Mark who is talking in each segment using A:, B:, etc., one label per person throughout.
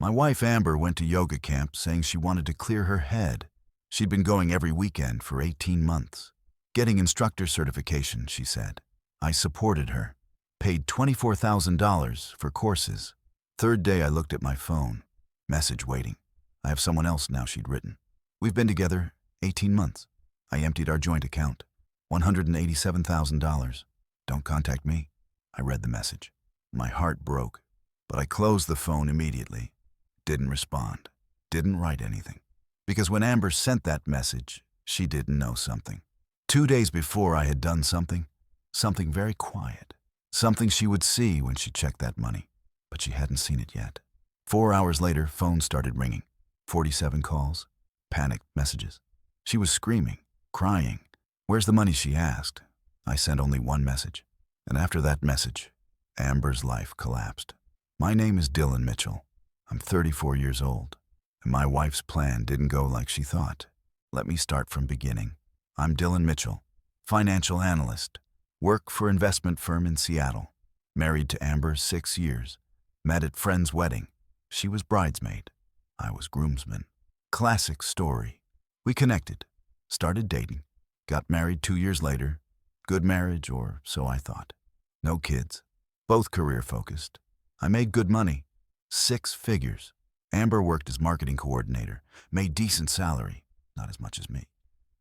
A: My wife Amber went to yoga camp saying she wanted to clear her head. She'd been going every weekend for 18 months. Getting instructor certification, she said. I supported her. Paid $24,000 for courses. Third day I looked at my phone. Message waiting. I have someone else now, she'd written. We've been together 18 months. I emptied our joint account. $187,000. Don't contact me. I read the message. My heart broke, but I closed the phone immediately. Didn't respond. Didn't write anything. Because when Amber sent that message, she didn't know something. 2 days before I had done something very quiet. Something she would see when she checked that money, but she hadn't seen it yet. 4 hours later, phone started ringing. 47 calls, panicked messages. She was screaming, crying. Where's the money, she asked. I sent only one message. And after that message, Amber's life collapsed. My name is Dylan Mitchell. I'm 34 years old, and my wife's plan didn't go like she thought. Let me start from beginning. I'm Dylan Mitchell, financial analyst. Work for investment firm in Seattle. Married to Amber 6 years. Met at friend's wedding. She was bridesmaid. I was groomsman. Classic story. We connected. Started dating. Got married 2 years later. Good marriage, or so I thought. No kids. Both career-focused. I made good money. 6 figures. Amber worked as marketing coordinator. Made decent salary. Not as much as me.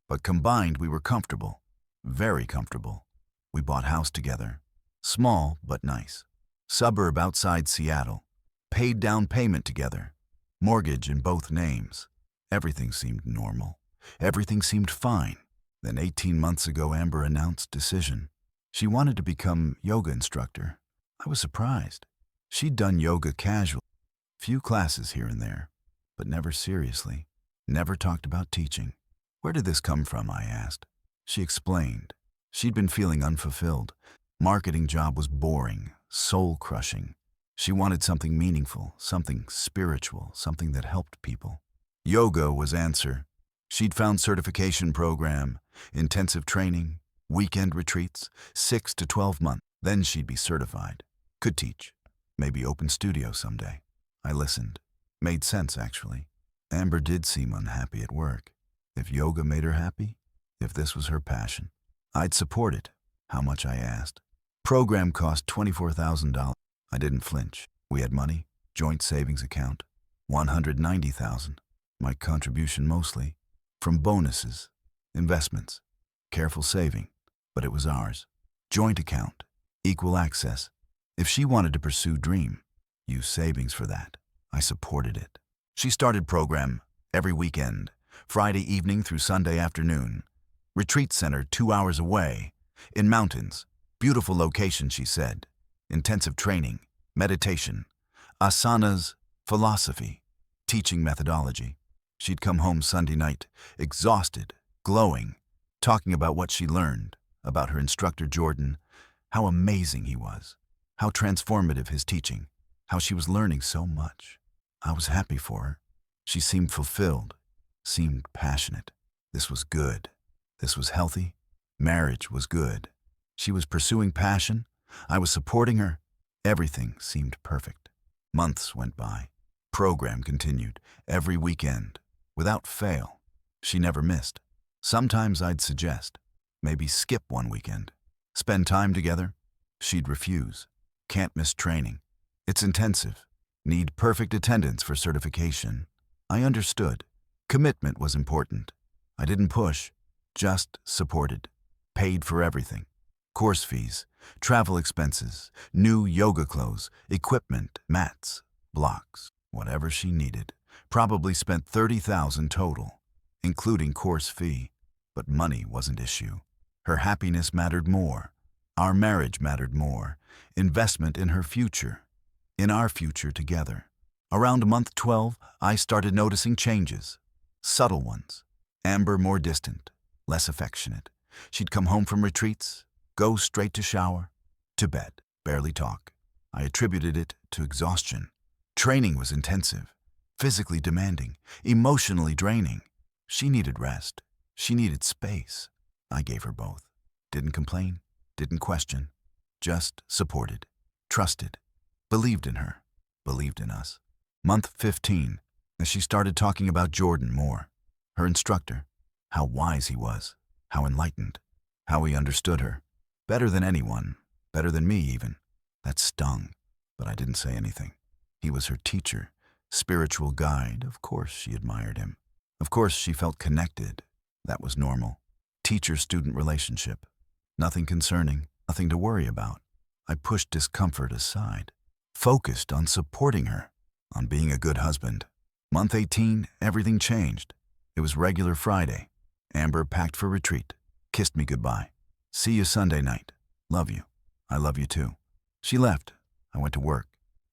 A: But combined, we were comfortable. Very comfortable. We bought house together. Small, but nice. Suburb outside Seattle. Paid down payment together. Mortgage in both names. Everything seemed normal. Everything seemed fine. Then 18 months ago, Amber announced decision. She wanted to become yoga instructor. I was surprised. She'd done yoga casually. Few classes here and there, but never seriously. Never talked about teaching. Where did this come from, I asked. She explained. She'd been feeling unfulfilled. Marketing job was boring, soul-crushing. She wanted something meaningful, something spiritual, something that helped people. Yoga was answer. She'd found certification program, intensive training, weekend retreats, 6 to 12 months. Then she'd be certified. Could teach. Maybe open studio someday. I listened. Made sense, actually. Amber did seem unhappy at work. If yoga made her happy, if this was her passion, I'd support it. How much, I asked. Program cost $24,000. I didn't flinch. We had money, joint savings account, $190,000. My contribution mostly from bonuses, investments, careful saving, but it was ours. Joint account, equal access. If she wanted to pursue dream, use savings for that. I supported it. She started program every weekend, Friday evening through Sunday afternoon. Retreat center 2 hours away, in mountains. Beautiful location, she said. Intensive training, meditation, asanas, philosophy, teaching methodology. She'd come home Sunday night, exhausted, glowing, talking about what she learned, about her instructor Jordan, how amazing he was, how transformative his teaching, how she was learning so much. I was happy for her. She seemed fulfilled, seemed passionate. This was good. This was healthy. Marriage was good. She was pursuing passion. I was supporting her. Everything seemed perfect. Months went by. Program continued every weekend, without fail. She never missed. Sometimes I'd suggest, maybe skip one weekend. Spend time together. She'd refuse. Can't miss training. It's intensive. Need perfect attendance for certification. I understood. Commitment was important. I didn't push. Just supported. Paid for everything. Course fees, travel expenses, new yoga clothes, equipment, mats, blocks, whatever she needed. Probably spent $30,000 total, including course fee. But money wasn't issue. Her happiness mattered more. Our marriage mattered more. Investment in her future. In our future together. Around month 12, I started noticing changes. Subtle ones. Amber more distant. Less affectionate. She'd come home from retreats, go straight to shower, to bed, barely talk. I attributed it to exhaustion. Training was intensive, physically demanding, emotionally draining. She needed rest. She needed space. I gave her both. Didn't complain, didn't question, just supported, trusted, believed in her, believed in us. Month 15, as she started talking about Jordan more. Her instructor. How wise he was. How enlightened. How he understood her. Better than anyone. Better than me, even. That stung, but I didn't say anything. He was her teacher, spiritual guide. Of course she admired him. Of course she felt connected. That was normal. Teacher-student relationship. Nothing concerning, nothing to worry about. I pushed discomfort aside, focused on supporting her, on being a good husband. Month 18, everything changed. It was regular Friday. Amber packed for retreat, kissed me goodbye. See you Sunday night. Love you. I love you too. She left. I went to work.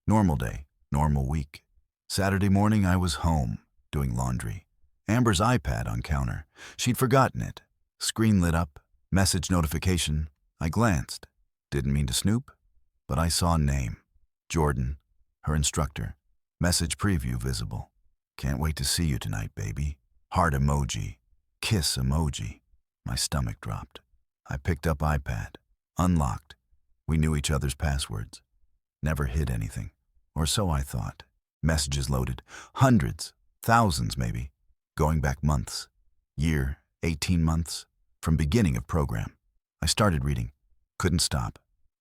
A: Normal day, normal week. Saturday morning I was home, doing laundry. Amber's iPad on counter. She'd forgotten it. Screen lit up, message notification. I glanced. Didn't mean to snoop, but I saw name. Jordan, her instructor. Message preview visible. Can't wait to see you tonight, baby. Heart emoji. Kiss emoji. My stomach dropped. I picked up iPad. Unlocked. We knew each other's passwords. Never hid anything. Or so I thought. Messages loaded. Hundreds. Thousands, maybe. Going back months. Year. 18 months. From beginning of program. I started reading. Couldn't stop.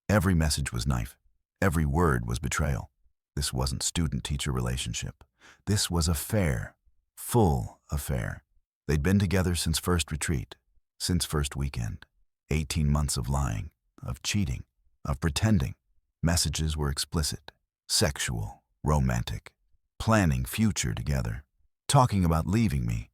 A: Every message was knife. Every word was betrayal. This wasn't student-teacher relationship. This was affair. Full affair. They'd been together since first retreat. Since first weekend. 18 months of lying. Of cheating. Of pretending. Messages were explicit. Sexual. Romantic. Planning future together. Talking about leaving me.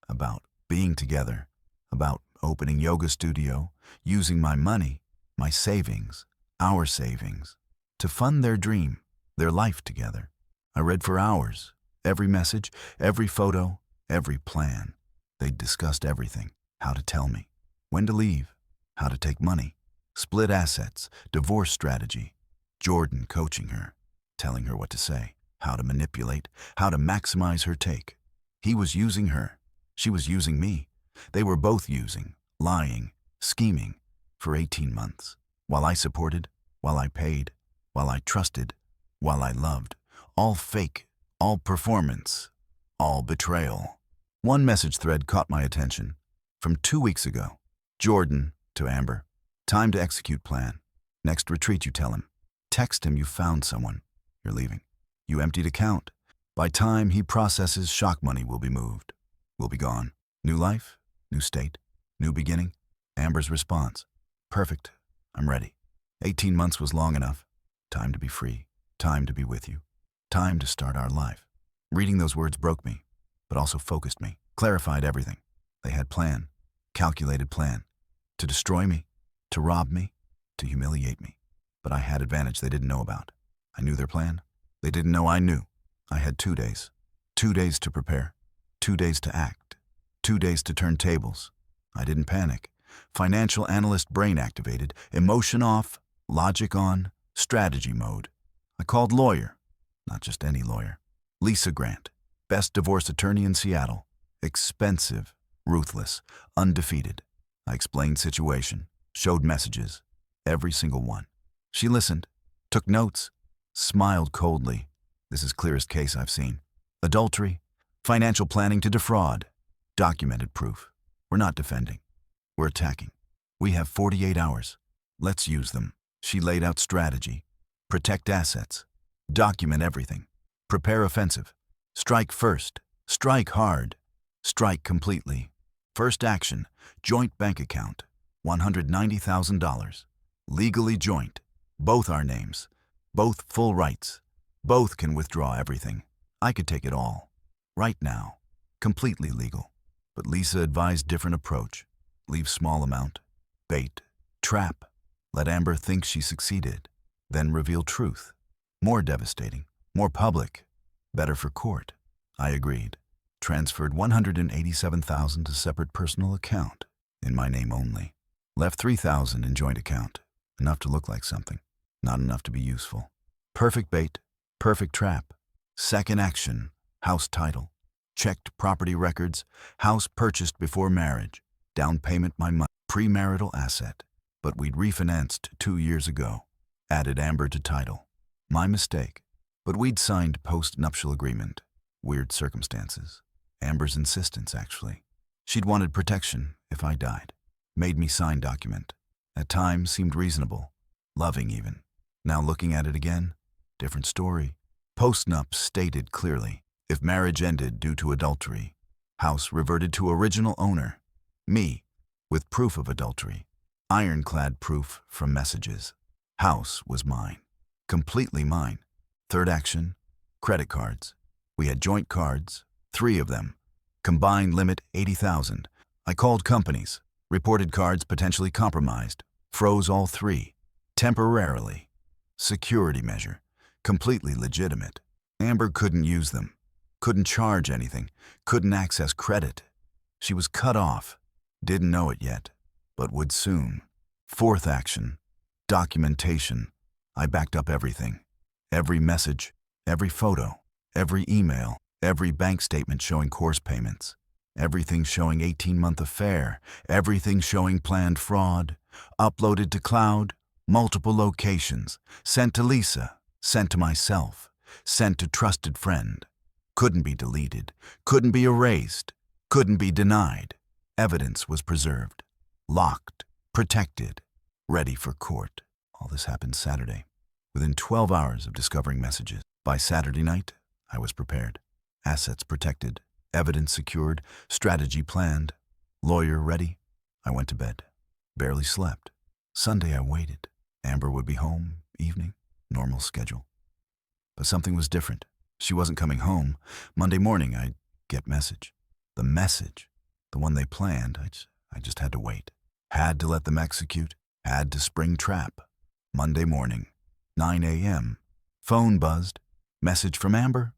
A: About being together. About opening yoga studio. Using my money. My savings. Our savings. To fund their dream. Their life together. I read for hours. Every message. Every photo. Every plan. They'd discussed everything. How to tell me. When to leave. How to take money. Split assets. Divorce strategy. Jordan coaching her. Telling her what to say. How to manipulate. How to maximize her take. He was using her. She was using me. They were both using, lying, scheming for 18 months. While I supported, while I paid, while I trusted, while I loved. All fake, all performance, all betrayal. One message thread caught my attention. From 2 weeks ago. Jordan to Amber. Time to execute plan. Next retreat you tell him. Text him you found someone. You're leaving. You emptied account. By time he processes, shock money will be moved. Will be gone. New life, new state, new beginning. Amber's response. Perfect. I'm ready. 18 months was long enough. Time to be free. Time to be with you. Time to start our life. Reading those words broke me, but also focused me, clarified everything. They had plan, calculated plan. To destroy me, to rob me, to humiliate me. But I had advantage they didn't know about. I knew their plan. They didn't know I knew. I had 2 days. 2 days to prepare. 2 days to act. 2 days to turn tables. I didn't panic. Financial analyst brain activated, emotion off, logic on, strategy mode. I called lawyer. Not just any lawyer. Lisa Grant, best divorce attorney in Seattle. Expensive, ruthless, undefeated. I explained situation, showed messages, every single one. She listened, took notes, smiled coldly. This is clearest case I've seen. Adultery, financial planning to defraud, documented proof. We're not defending. We're attacking. We have 48 hours. Let's use them. She laid out strategy. Protect assets. Document everything. Prepare offensive. Strike first. Strike hard. Strike completely. First action, joint bank account, $190,000. Legally joint. Both our names. Both full rights. Both can withdraw everything. I could take it all. Right now. Completely legal. But Lisa advised different approach. Leave small amount. Bait. Trap. Let Amber think she succeeded. Then reveal truth. More devastating. More public. Better for court. I agreed. Transferred $187,000 to separate personal account. In my name only. Left $3,000 in joint account. Enough to look like something. Not enough to be useful. Perfect bait. Perfect trap. Second action. House title. Checked property records. House purchased before marriage. Down payment my money. Premarital asset. But we'd refinanced 2 years ago. Added Amber to title. My mistake. But we'd signed post-nuptial agreement. Weird circumstances. Amber's insistence, actually. She'd wanted protection if I died. Made me sign document. At times seemed reasonable. Loving even. Now looking at it again, different story. Post-nup stated clearly, if marriage ended due to adultery, house reverted to original owner. Me, with proof of adultery. Ironclad proof from messages. House was mine. Completely mine. Third action, credit cards. We had joint cards, 3 of them. Combined limit 80,000. I called companies, reported cards potentially compromised, froze all 3. Temporarily. Security measure. Completely legitimate. Amber couldn't use them. Couldn't charge anything. Couldn't access credit. She was cut off. Didn't know it yet, but would soon. Fourth action. Documentation. I backed up everything. Every message, every photo, every email, every bank statement showing course payments. Everything showing 18-month affair. Everything showing planned fraud. Uploaded to cloud. Multiple locations. Sent to Lisa. Sent to myself. Sent to trusted friend. Couldn't be deleted. Couldn't be erased. Couldn't be denied. Evidence was preserved. Locked. Protected. Ready for court. All this happened Saturday. Within 12 hours of discovering messages. By Saturday night, I was prepared. Assets protected. Evidence secured. Strategy planned. Lawyer ready. I went to bed. Barely slept. Sunday I waited. Amber would be home. Evening. Normal schedule. But something was different. She wasn't coming home. Monday morning I'd get message. The message. The one they planned. I just had to wait. Had to let them execute. Had to spring trap. Monday morning. 9 a.m. Phone buzzed. Message from Amber?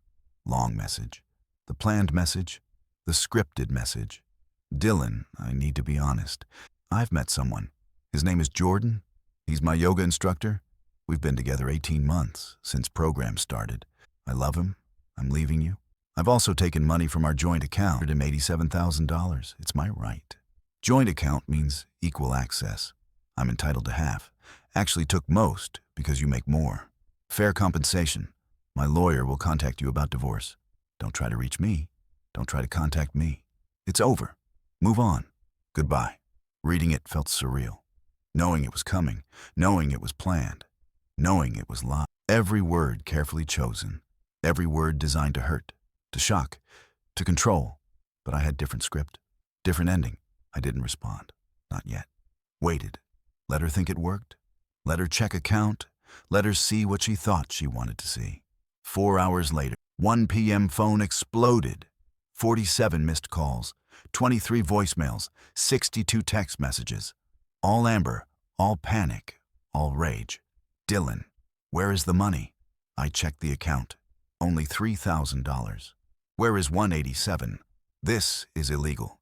A: Long message. The planned message. The scripted message. Dylan, I need to be honest. I've met someone. His name is Jordan. He's my yoga instructor. We've been together 18 months, since program started. I love him. I'm leaving you. I've also taken money from our joint account, him $87,000. It's my right. Joint account means equal access. I'm entitled to half. Actually took most because you make more. Fair compensation. My lawyer will contact you about divorce. Don't try to reach me. Don't try to contact me. It's over. Move on. Goodbye. Reading it felt surreal. Knowing it was coming. Knowing it was planned. Knowing it was live. Every word carefully chosen. Every word designed to hurt, to shock, to control. But I had different script. Different ending. I didn't respond. Not yet. Waited. Let her think it worked. Let her check account. Let her see what she thought she wanted to see. 4 hours later, 1 p.m. phone exploded. 47 missed calls, 23 voicemails, 62 text messages. All Amber, all panic, all rage. Dylan, where is the money? I checked the account. Only $3,000. Where is 187? This is illegal.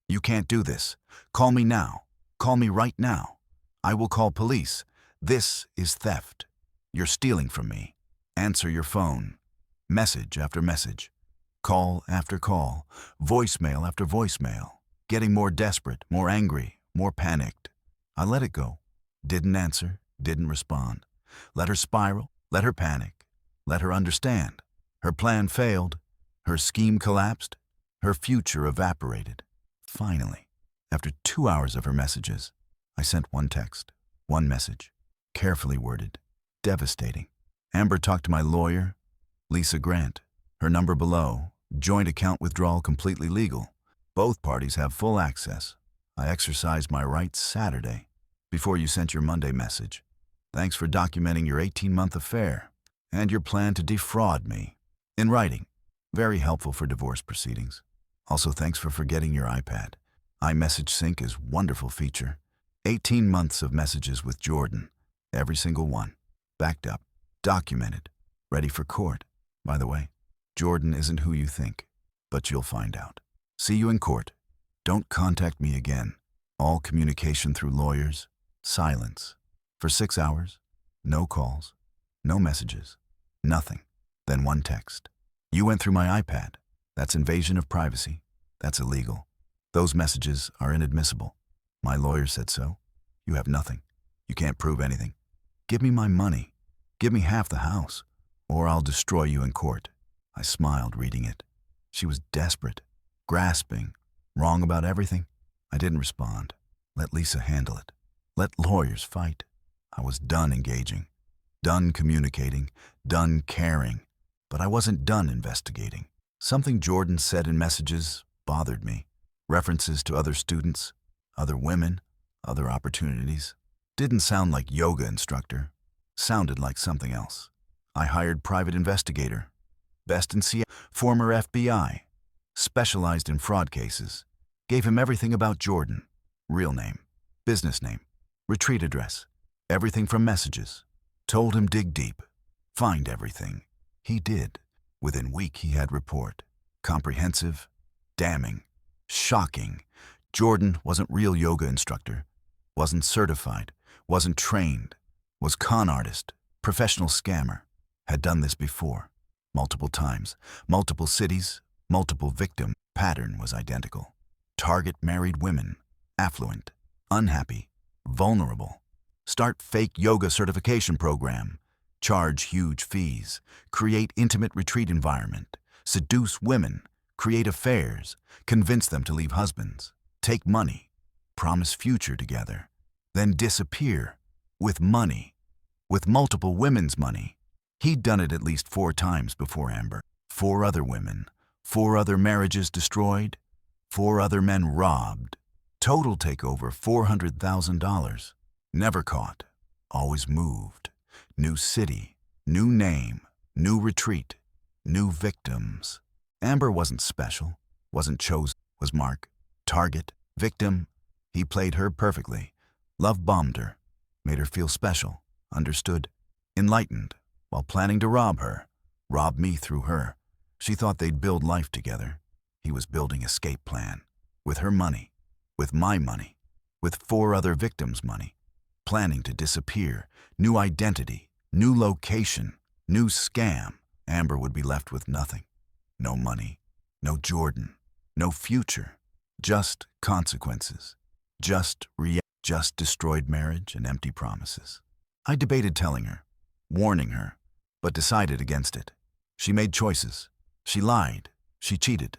A: You can't do this. Call me now. Call me right now. I will call police. This is theft. You're stealing from me. Answer your phone. Message after message. Call after call. Voicemail after voicemail. Getting more desperate, more angry, more panicked. I let it go. Didn't answer, didn't respond. Let her spiral, let her panic. Let her understand. Her plan failed. Her scheme collapsed. Her future evaporated. Finally, after 2 hours of her messages, I sent one text, one message, carefully worded, devastating. Amber talked to my lawyer, Lisa Grant. Her number below, joint account withdrawal completely legal. Both parties have full access. I exercised my rights Saturday, before you sent your Monday message. Thanks for documenting your 18-month affair and your plan to defraud me. In writing, very helpful for divorce proceedings. Also, thanks for forgetting your iPad. iMessage Sync is a wonderful feature. 18 months of messages with Jordan, every single one. Backed up, documented, ready for court. By the way, Jordan isn't who you think, but you'll find out. See you in court. Don't contact me again. All communication through lawyers, silence. For 6 hours, no calls, no messages, nothing. Then one text. You went through my iPad. That's invasion of privacy. That's illegal. Those messages are inadmissible. My lawyer said so. You have nothing. You can't prove anything. Give me my money. Give me half the house. or I'll destroy you in court. I smiled reading it. She was desperate, grasping, wrong about everything. I didn't respond. Let Lisa handle it. Let lawyers fight. I was done engaging, done communicating, done caring, but I wasn't done investigating. Something Jordan said in messages bothered me. References to other students, other women, other opportunities. Didn't sound like yoga instructor. Sounded like something else. I hired private investigator. Best in Seattle. Former FBI. Specialized in fraud cases. Gave him everything about Jordan. Real name. Business name. Retreat address. Everything from messages. Told him dig deep. Find everything. He did. Within week he had report. Comprehensive. Damning. Shocking. Jordan wasn't real yoga instructor. Wasn't certified. Wasn't trained. Was con artist. Professional scammer. Had done this before. Multiple times. Multiple cities. Multiple victim. Pattern was identical. Target married women. Affluent. Unhappy. Vulnerable. Start fake yoga certification program. Charge huge fees. Create intimate retreat environment. Seduce women. Create affairs. Convince them to leave husbands. Take money. Promise future together. Then disappear. With money. With multiple women's money. He'd done it at least 4 times before Amber. 4 other women. 4 other marriages destroyed. 4 other men robbed. Total takeover $400,000. Never caught. Always moved. New city. New name. New retreat. New victims. Amber wasn't special. Wasn't chosen. Was mark. Target. Victim. He played her perfectly. Love bombed her. Made her feel special. Understood. Enlightened. While planning to rob her. Rob me through her. She thought they'd build life together. He was building escape plan. With her money. With my money. With 4 other victims' money. Planning to disappear. New identity. New location. New scam. Amber would be left with nothing. No money. No Jordan. No future. Just consequences. Just destroyed marriage and empty promises. I debated telling her. Warning her. But decided against it. She made choices. She lied. She cheated.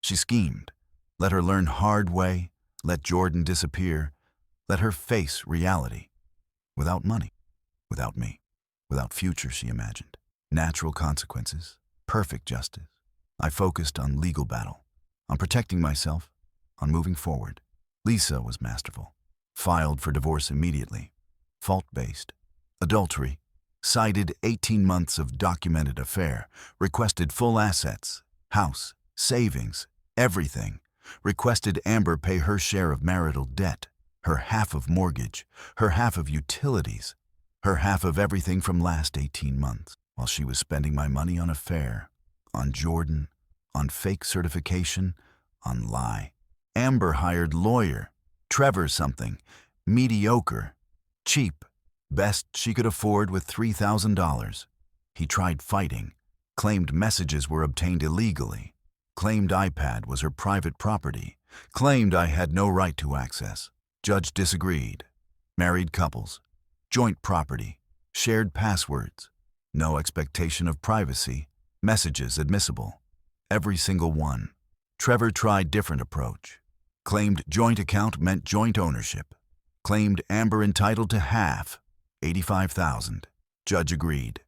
A: She schemed. Let her learn hard way. Let Jordan disappear. Let her face reality. Without money. Without me. Without future, she imagined. Natural consequences. Perfect justice. I focused on legal battle. On protecting myself. On moving forward. Lisa was masterful. Filed for divorce immediately. Fault-based. Adultery. Cited 18 months of documented affair. Requested full assets. House. Savings. Everything. Requested Amber pay her share of marital debt. Her half of mortgage. Her half of utilities. Her half of everything from last 18 months. While she was spending my money on affair. On Jordan. On fake certification. On lie. Amber hired lawyer. Trevor something. Mediocre. Cheap. Best she could afford with $3,000. He tried fighting. Claimed messages were obtained illegally. Claimed iPad was her private property. Claimed I had no right to access. Judge disagreed. Married couples. Joint property. Shared passwords. No expectation of privacy. Messages admissible. Every single one. Trevor tried different approach. Claimed joint account meant joint ownership. Claimed Amber entitled to half. $85,000. Judge agreed.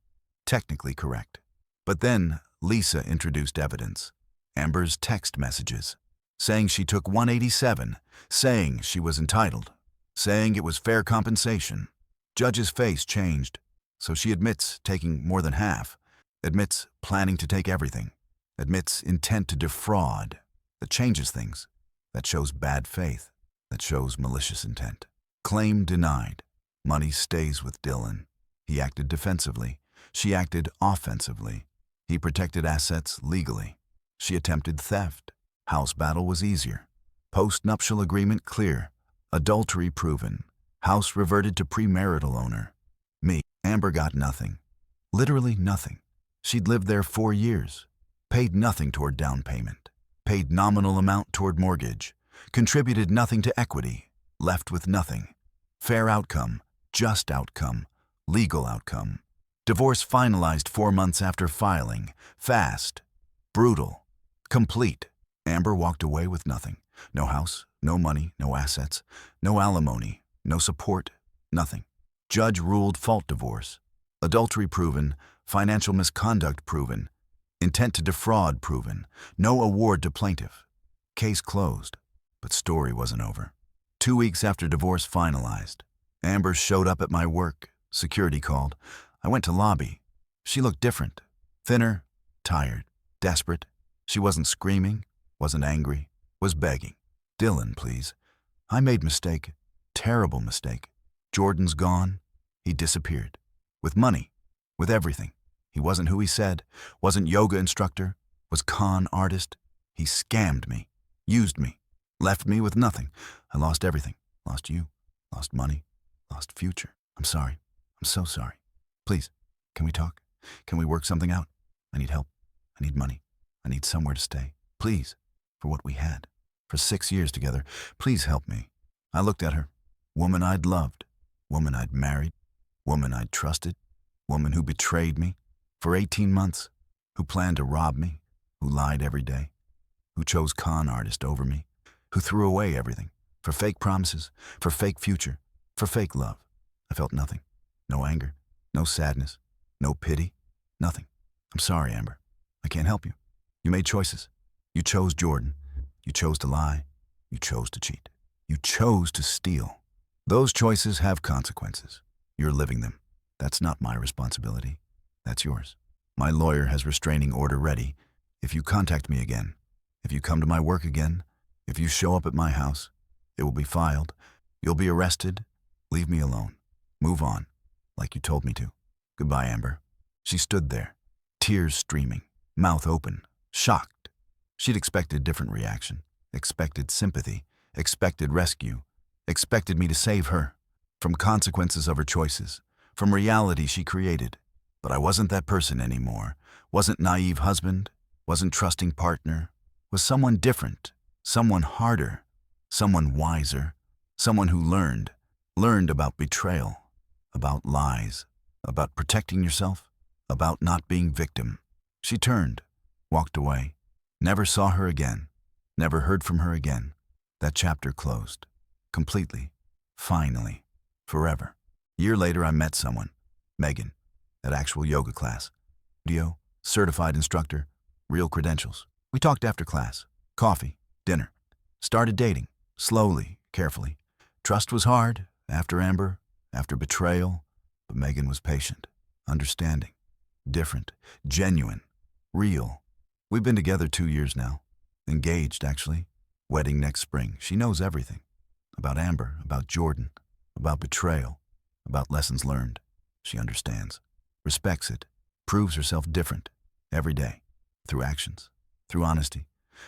A: Technically correct. But then Lisa introduced evidence. Amber's text messages. Saying she took $187. Saying she was entitled. Saying it was fair compensation. Judge's face changed. So she admits taking more than half. Admits planning to take everything. Admits intent to defraud. That changes things. That shows bad faith. That shows malicious intent. Claim denied. Money stays with Dylan. He acted defensively. She acted offensively. He protected assets legally. She attempted theft. House battle was easier. Post-nuptial agreement clear. Adultery proven. House reverted to premarital owner. Me, Amber got nothing. Literally nothing. She'd lived there 4 years. Paid nothing toward down payment. Paid nominal amount toward mortgage. Contributed nothing to equity. Left with nothing. Fair outcome. Just outcome. Legal outcome. Divorce finalized 4 months after filing. Fast. Brutal. Complete. Amber walked away with nothing. No house, no money, no assets, no alimony, no support, nothing. Judge ruled fault divorce. Adultery proven, financial misconduct proven, intent to defraud proven, no award to plaintiff. Case closed, but story wasn't over. 2 weeks after divorce finalized, Amber showed up at my work. Security called. I went to lobby. She looked different. Thinner, tired, desperate. She wasn't screaming, wasn't angry, was begging. Dylan, please. I made mistake. Terrible mistake. Jordan's gone. He disappeared. With money. With everything. He wasn't who he said. Wasn't yoga instructor. Was con artist. He scammed me. Used me. Left me with nothing. I lost everything. Lost you. Lost money. Lost future. I'm sorry. I'm so sorry. Please, can we talk? Can we work something out? I need help. I need money. I need somewhere to stay. Please, for what we had. For 6 years together. Please help me. I looked at her. Woman I'd loved. Woman I'd married. Woman I'd trusted. Woman who betrayed me for 18 months. Who planned to rob me. Who lied every day. Who chose con artist over me. Who threw away everything. For fake promises. For fake future. For fake love. I felt nothing. No anger. No sadness. No pity. Nothing. I'm sorry, Amber. I can't help you. You made choices. You chose Jordan. You chose to lie. You chose to cheat. You chose to steal. Those choices have consequences. You're living them. That's not my responsibility. That's yours. My lawyer has restraining order ready. If you contact me again, if you come to my work again, if you show up at my house, it will be filed. You'll be arrested. Leave me alone. Move on, like you told me to. Goodbye, Amber. She stood there, tears streaming, mouth open, shocked. She'd expected a different reaction, expected sympathy, expected rescue, expected me to save her from consequences of her choices, from reality she created. But I wasn't that person anymore, wasn't naive husband, wasn't trusting partner, was someone different, someone harder, someone wiser, someone who learned about betrayal, about lies, about protecting yourself, about not being victim. She turned, walked away, never saw her again, never heard from her again. That chapter closed, completely, finally, forever. A year later, I met someone, Megan, at actual yoga class. Studio, certified instructor, real credentials. We talked after class, coffee, dinner. Started dating, slowly, carefully. Trust was hard, after Amber, after betrayal, but Megan was patient, understanding, different, genuine, real. We've been together 2 years now. Engaged, actually. Wedding next spring. She knows everything. About Amber, about Jordan, about betrayal, about lessons learned. She understands, respects it, proves herself different, every day, through actions, through honesty,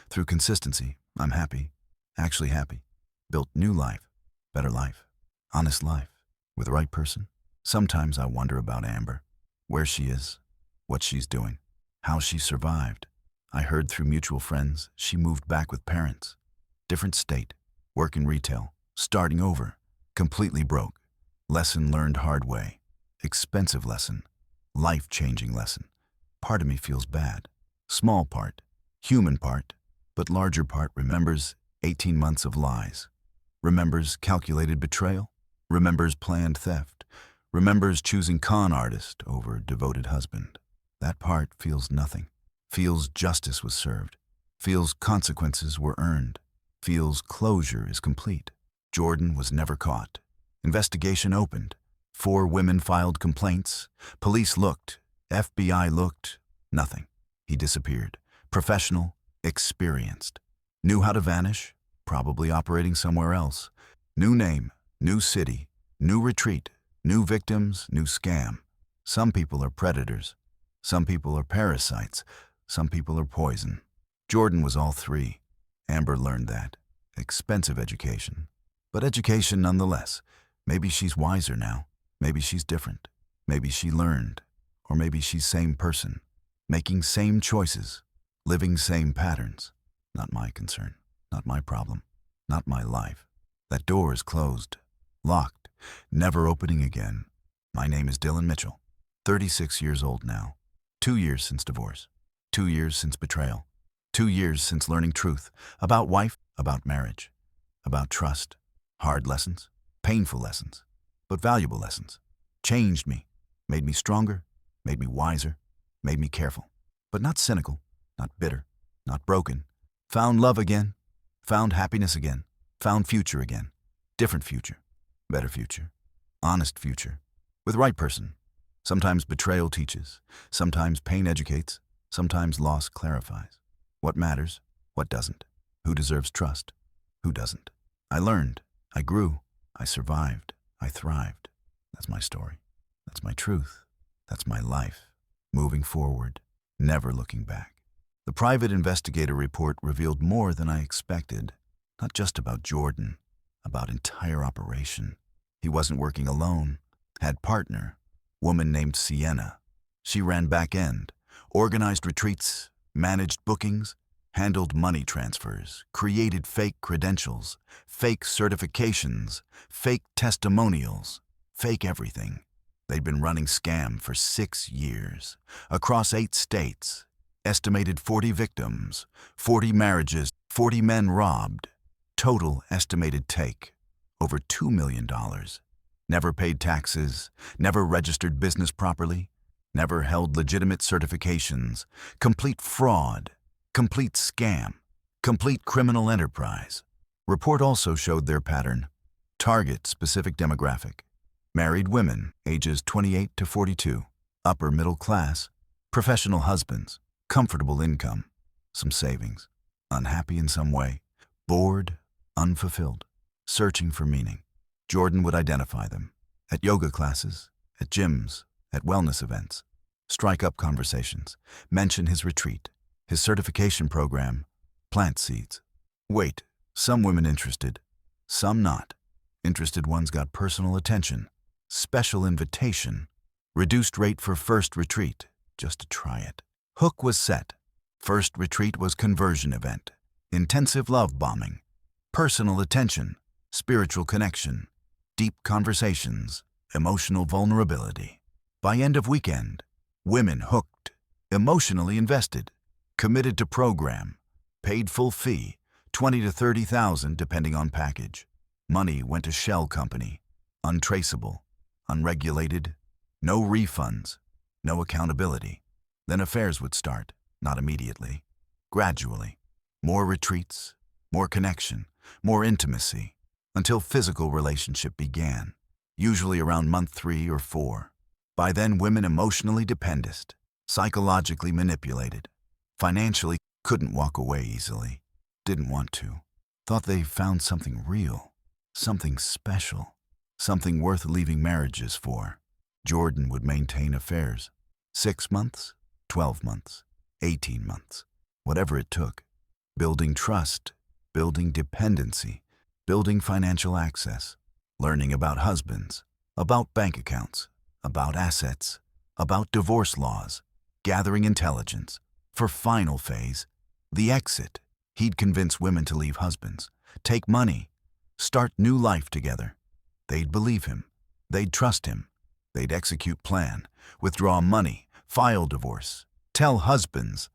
A: through consistency. I'm happy, actually happy. Built new life, better life, honest life, with the right person. Sometimes I wonder about Amber, where she is, what she's doing, how she survived. I heard through mutual friends she moved back with parents. Different state, work in retail, starting over, completely broke. Lesson learned hard way, expensive lesson, life-changing lesson. Part of me feels bad. Small part, human part, but larger part remembers 18 months of lies. Remembers calculated betrayal, remembers planned theft, remembers choosing con artist over devoted husband. That part feels nothing, feels justice was served, feels consequences were earned, feels closure is complete. Jordan was never caught. Investigation opened. 4 women filed complaints. Police looked. FBI looked. Nothing. He disappeared. Professional, experienced. Knew how to vanish, probably operating somewhere else. New name, new city, new retreat, new victims, new scam. Some people are predators. Some people are parasites. Some people are poison. Jordan was all 3. Amber learned that. Expensive education. But education nonetheless. Maybe she's wiser now. Maybe she's different. Maybe she learned. Or maybe she's same person. Making same choices. Living same patterns. Not my concern. Not my problem. Not my life. That door is closed. Locked. Never opening again. My name is Dylan Mitchell. 36 years old now. 2 years since divorce. 2 years since betrayal. 2 years since learning truth about wife, about marriage, about trust. Hard lessons, painful lessons, but valuable lessons. Changed me, made me stronger, made me wiser, made me careful. But not cynical, not bitter, not broken. Found love again, found happiness again, found future again. Different future, better future, honest future, with right person. Sometimes betrayal teaches, sometimes pain educates, sometimes loss clarifies. What matters, what doesn't, who deserves trust, who doesn't. I learned, I grew, I survived, I thrived. That's my story. That's my truth. That's my life. Moving forward, never looking back. The private investigator report revealed more than I expected. Not just about Jordan, about entire operation. He wasn't working alone, had partner, woman named Sienna. She ran back end, organized retreats, managed bookings, handled money transfers, created fake credentials, fake certifications, fake testimonials, fake everything. They'd been running scam for 6 years, across 8 states, estimated 40 victims, 40 marriages, 40 men robbed. Total estimated take, over $2 million. Never paid taxes, never registered business properly, never held legitimate certifications. Complete fraud, complete scam, complete criminal enterprise. Report also showed their pattern. Target specific demographic. Married women, ages 28 to 42, upper middle class, professional husbands, comfortable income, some savings, unhappy in some way, bored, unfulfilled, searching for meaning. Jordan would identify them at yoga classes, at gyms, at wellness events, strike up conversations, mention his retreat, his certification program, plant seeds. Wait, some women interested, some not. Interested ones got personal attention, special invitation, reduced rate for first retreat, just to try it. Hook was set. First retreat was conversion event, intensive love bombing, personal attention, spiritual connection, deep conversations, emotional vulnerability. By end of weekend, women hooked, emotionally invested, committed to program, paid full fee, $20,000 to $30,000 depending on package. Money went to shell company, untraceable, unregulated, no refunds, no accountability. Then affairs would start, not immediately, gradually. More retreats, more connection, more intimacy, until physical relationship began, usually around month 3 or 4. By then, women emotionally dependent, psychologically manipulated, financially couldn't walk away easily, didn't want to, thought they found something real, something special, something worth leaving marriages for. Jordan would maintain affairs, 6 months, 12 months, 18 months, whatever it took, building trust, building dependency, building financial access, learning about husbands, about bank accounts, about assets, about divorce laws, gathering intelligence. For final phase, the exit, he'd convince women to leave husbands, take money, start new life together. They'd believe him, they'd trust him, they'd execute plan, withdraw money, file divorce, tell husbands.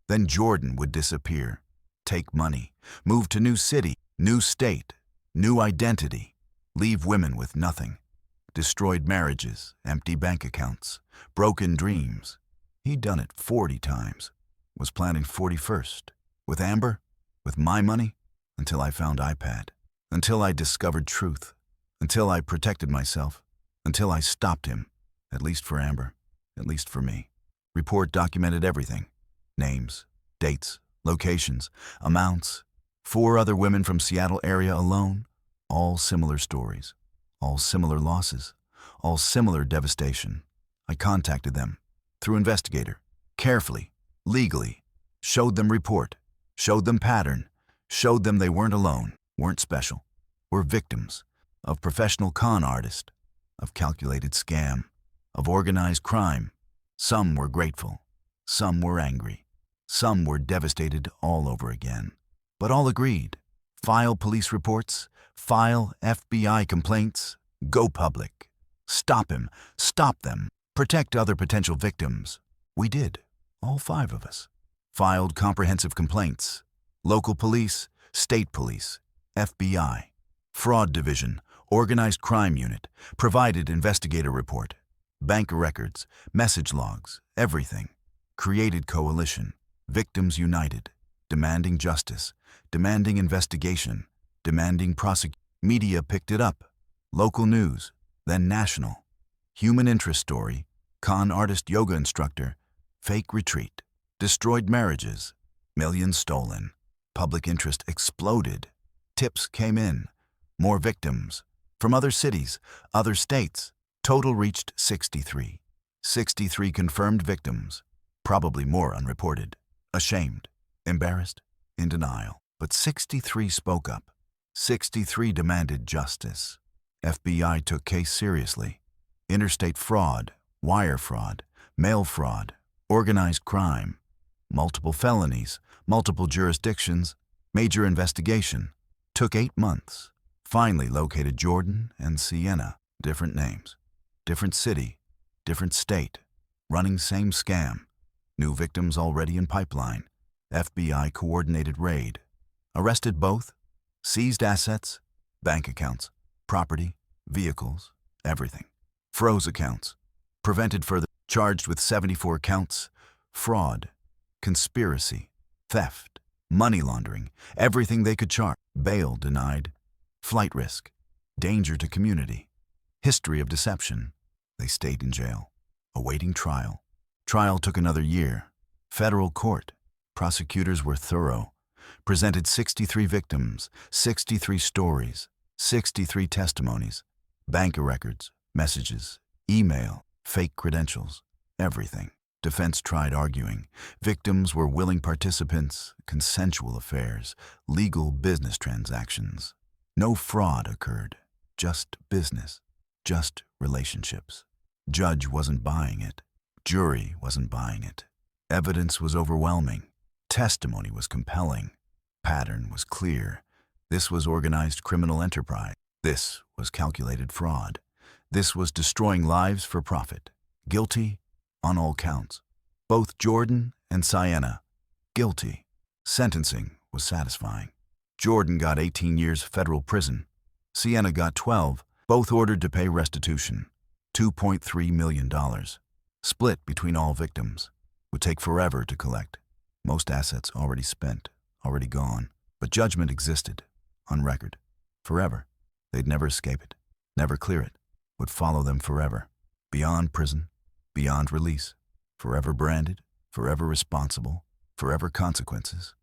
A: Then Jordan would disappear, take money, move to new city, new state, new identity, leave women with nothing. Destroyed marriages, empty bank accounts, broken dreams. He'd done it 40 times, was planning 41st. With Amber, with my money, until I found iPad, until I discovered truth, until I protected myself, until I stopped him, at least for Amber, at least for me. Report documented everything, names, dates, locations, amounts. 4 other women from Seattle area alone, all similar stories, all similar losses, all similar devastation. I contacted them, through investigator, carefully, legally, showed them report, showed them pattern, showed them they weren't alone, weren't special, were victims of professional con artist, of calculated scam, of organized crime. Some were grateful, some were angry, some were devastated all over again. But all agreed, file police reports, file FBI complaints, go public. Stop him, stop them. Protect other potential victims. We did, all 5 of us. Filed comprehensive complaints. Local police, state police, FBI, fraud division, organized crime unit, provided investigator report, bank records, message logs, everything. Created coalition, victims united, demanding justice, demanding investigation, demanding prosecution. Media picked it up. Local news, then national. Human interest story, con artist yoga instructor, fake retreat, destroyed marriages, millions stolen. Public interest exploded. Tips came in. More victims. From other cities, other states. Total reached 63. 63 confirmed victims. Probably more unreported. Ashamed. Embarrassed. In denial. But 63 spoke up. 63 demanded justice. FBI took case seriously. Interstate fraud, wire fraud, mail fraud, organized crime, multiple felonies, multiple jurisdictions, major investigation. Took 8 months. Finally located Jordan and Sienna. Different names, different city, different state, running same scam. New victims already in pipeline. FBI coordinated raid. Arrested both. Seized assets, bank accounts, property, vehicles, everything. Froze accounts. Prevented further. Charged with 74 counts. Fraud, conspiracy, theft, money laundering, everything they could charge. Bail denied. Flight risk, danger to community, history of deception. They stayed in jail, awaiting trial. Trial took another year. Federal court. Prosecutors were thorough. Presented 63 victims, 63 stories, 63 testimonies, bank records, messages, email, fake credentials, everything. Defense tried arguing. Victims were willing participants, consensual affairs, legal business transactions. No fraud occurred, just business, just relationships. Judge wasn't buying it. Jury wasn't buying it. Evidence was overwhelming. Testimony was compelling. Pattern was clear. This was organized criminal enterprise. This was calculated fraud. This was destroying lives for profit. Guilty on all counts. Both Jordan and Sienna, guilty. Sentencing was satisfying. Jordan got 18 years federal prison. Sienna got 12, both ordered to pay restitution. $2.3 million. Split between all victims. Would take forever to collect. Most assets already spent, already gone. But judgment existed, on record, forever. They'd never escape it, never clear it. Would follow them forever. Beyond prison, beyond release. Forever branded, forever responsible, forever consequences.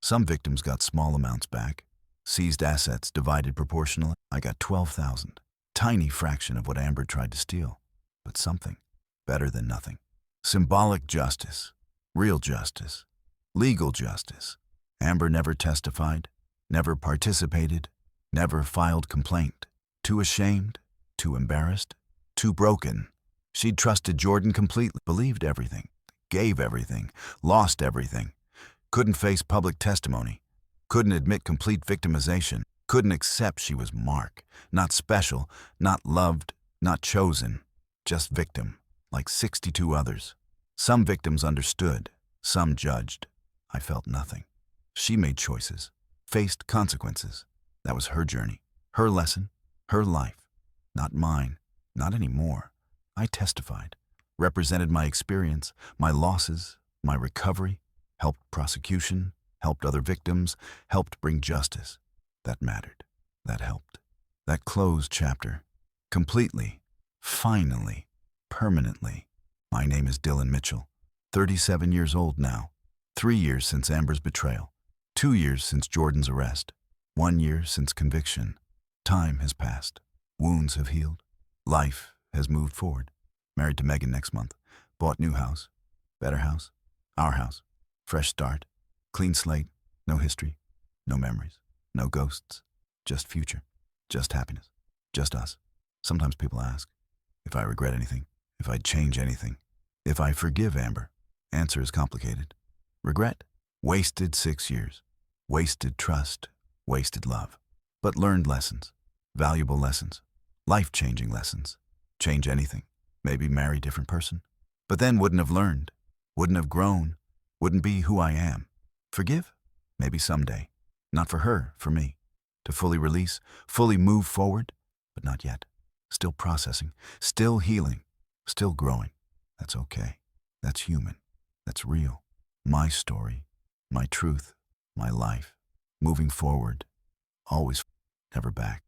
A: Some victims got small amounts back. Seized assets divided proportionally. I got 12,000. Tiny fraction of what Amber tried to steal. But something. Better than nothing. Symbolic justice. Real justice. Legal justice. Amber never testified. Never participated. Never filed complaint. Too ashamed. Too embarrassed. Too broken. She'd trusted Jordan completely. Believed everything. Gave everything. Lost everything. Couldn't face public testimony. Couldn't admit complete victimization. Couldn't accept she was Mark. Not special. Not loved. Not chosen. Just victim. Like 62 others. Some victims understood. Some judged. I felt nothing. She made choices. Faced consequences. That was her journey. Her lesson. Her life. Not mine. Not anymore. I testified. Represented my experience. My losses. My recovery. Helped prosecution. Helped other victims. Helped bring justice. That mattered. That helped. That closed chapter. Completely. Finally. Permanently. My name is Dylan Mitchell. 37 years old now. 3 years since Amber's betrayal. 2 years since Jordan's arrest. 1 year since conviction. Time has passed. Wounds have healed. Life has moved forward. Married to Megan next month. Bought new house. Better house. Our house. Fresh start. Clean slate. No history. No memories. No ghosts. Just future. Just happiness. Just us. Sometimes people ask if I regret anything, if I'd change anything, if I forgive Amber. Answer is complicated. Regret? Wasted 6 years. Wasted trust. Wasted love. But learned lessons. Valuable lessons. Life-changing lessons. Change anything. maybe marry different person. But then wouldn't have learned, wouldn't have grown, wouldn't be who I am. Forgive? Maybe someday. Not for her, for me. To fully release, fully move forward, but not yet. Still processing, still healing, still growing. That's okay. That's human. That's real. My story, my truth, my life. Moving forward, always, never back.